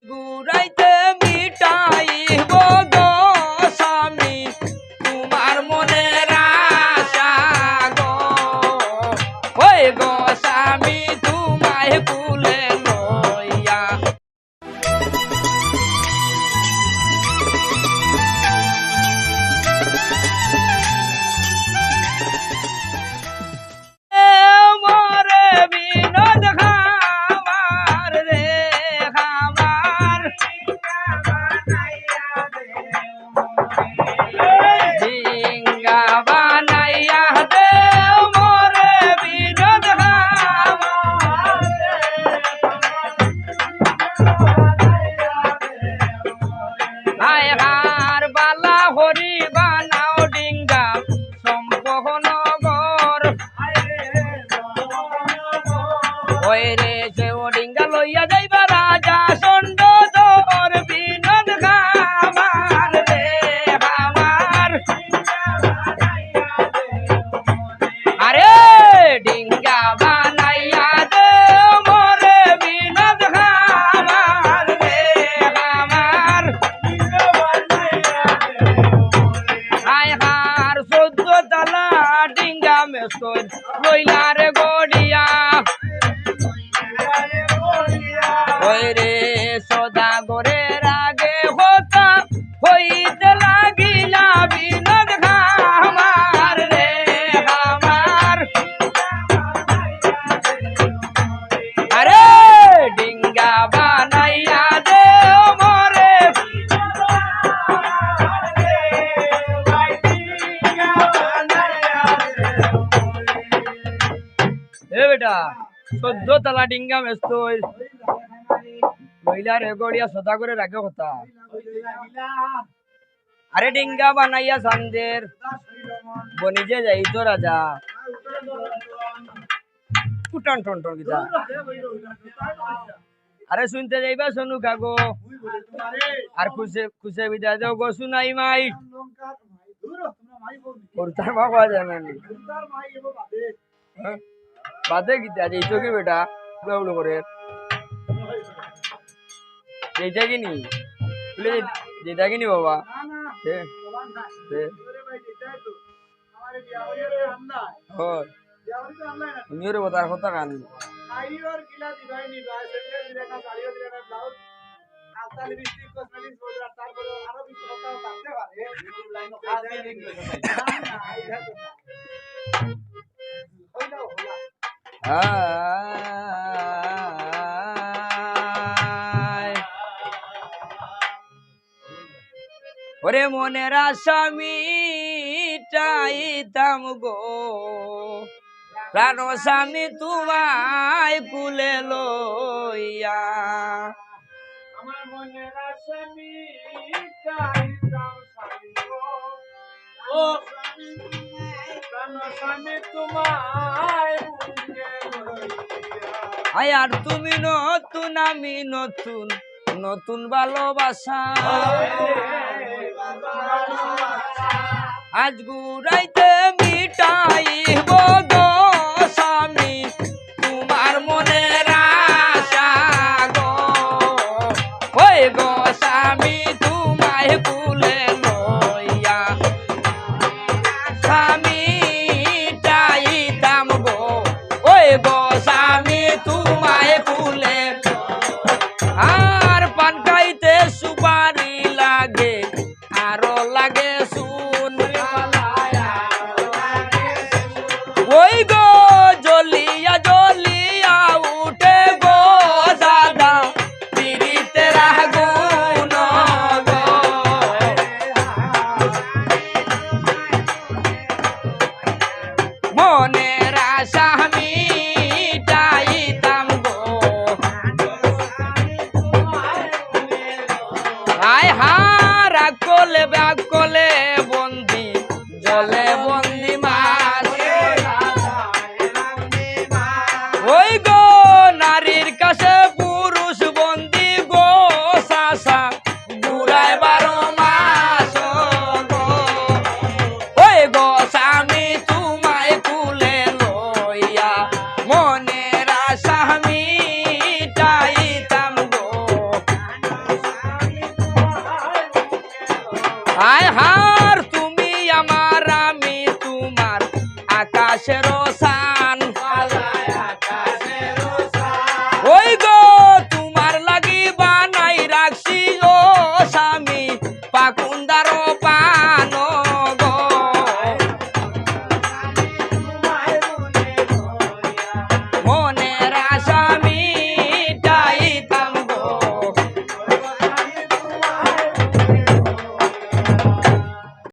ঘুরাইতে মিটাইব গো স্বামী তোমার মনের আশা গো, ওই গো স্বামী তোমায় কুলে লইয়া। মরে বিনোদ খামার রে খামার, ডিঙ্গা বানাইয়া দে মরে বিনোদ খামার, হায় হার বালা হরি বানাও ডিঙ্গা সম্পহন গর, ওই রে সে ও ডিঙ্গা লইয়া যাইবা রাজা চন্ড দর বিনোদ খামার রে খামার, আরে ডিঙ্গা বানাইয়া দে মরে বিনোদ খামার রে খামার, হায় হার 14 তলা ডিঙ্গা মেস্তর লইলা রে গড়িয়া, ওই রে সদা গোরের আগে হতা হইতে লাগিলা বিনোদ খামার রে খামার, আরে ডিঙ্গা বানাইয়া দে মরে, এ বেটা 14 তলা ডিঙ্গা মেস্তর লইলা রে গড়িয়া সদা করে রাখে কথা, আরে ডিঙ্গা বানাইয়া সান্দের বনিজে যাইতো রাজা কুটন টন টন গিতা, আরে শুনতে যাইবা শোনু কাগো আর খুশে খুশে বিদায় দাও গো শুনাই মাই করতার বাবা জানেন বাদে গিতা যাইতো কি বেটা উড়ো করে যেটা কিনি যেটা কিনি বাবা তুমিও কথার কথা কান ওরে মনের আশা মিটাইতাম গো প্রাণ স্বামী তোমায় কুলে লইয়া, আমার মনের আশা মিটাইতাম স্বামী গো, ও প্রাণ স্বামী তোমায় কুলে লইয়া, আয় আর তুমি নতুন আমি নতুন নতুন ভালোবাসা, আজ ঘুরাইতে মিটাইব গো স্বামী তোমার মনের আশা গো, ওই গো স্বামী তোমায় কুলে লইয়া, স্বামী টাইতাম গো, ওই গো স্বামী তোমায় কুলে, আর পান খাইতে সুপারি লাগে আরো লাগে শুন, ওই গো জ্বলিয়া জ্বলিয়া উঠে গো দাদা পিরিতে আগুন গো, মনের আশা মিটাইতাম গো, আয় হারা কোলে ব্যাকলে বন্দি জলে বন্দি মাছ, ওই গো নারীর কাছে পুরুষ বন্দি গো শাসা ঘুরায় 12 মাস গো, ওই গো স্বামী তোমায় কুলে লইয়া মনের আশা মিটাইতাম গো, হায় হার তুমি আমার আমি তোমার আকাশের সান ওই গো তোমার লাগি বানাই রাখছি ও স্বামী পাকুন্দার পান গো মনে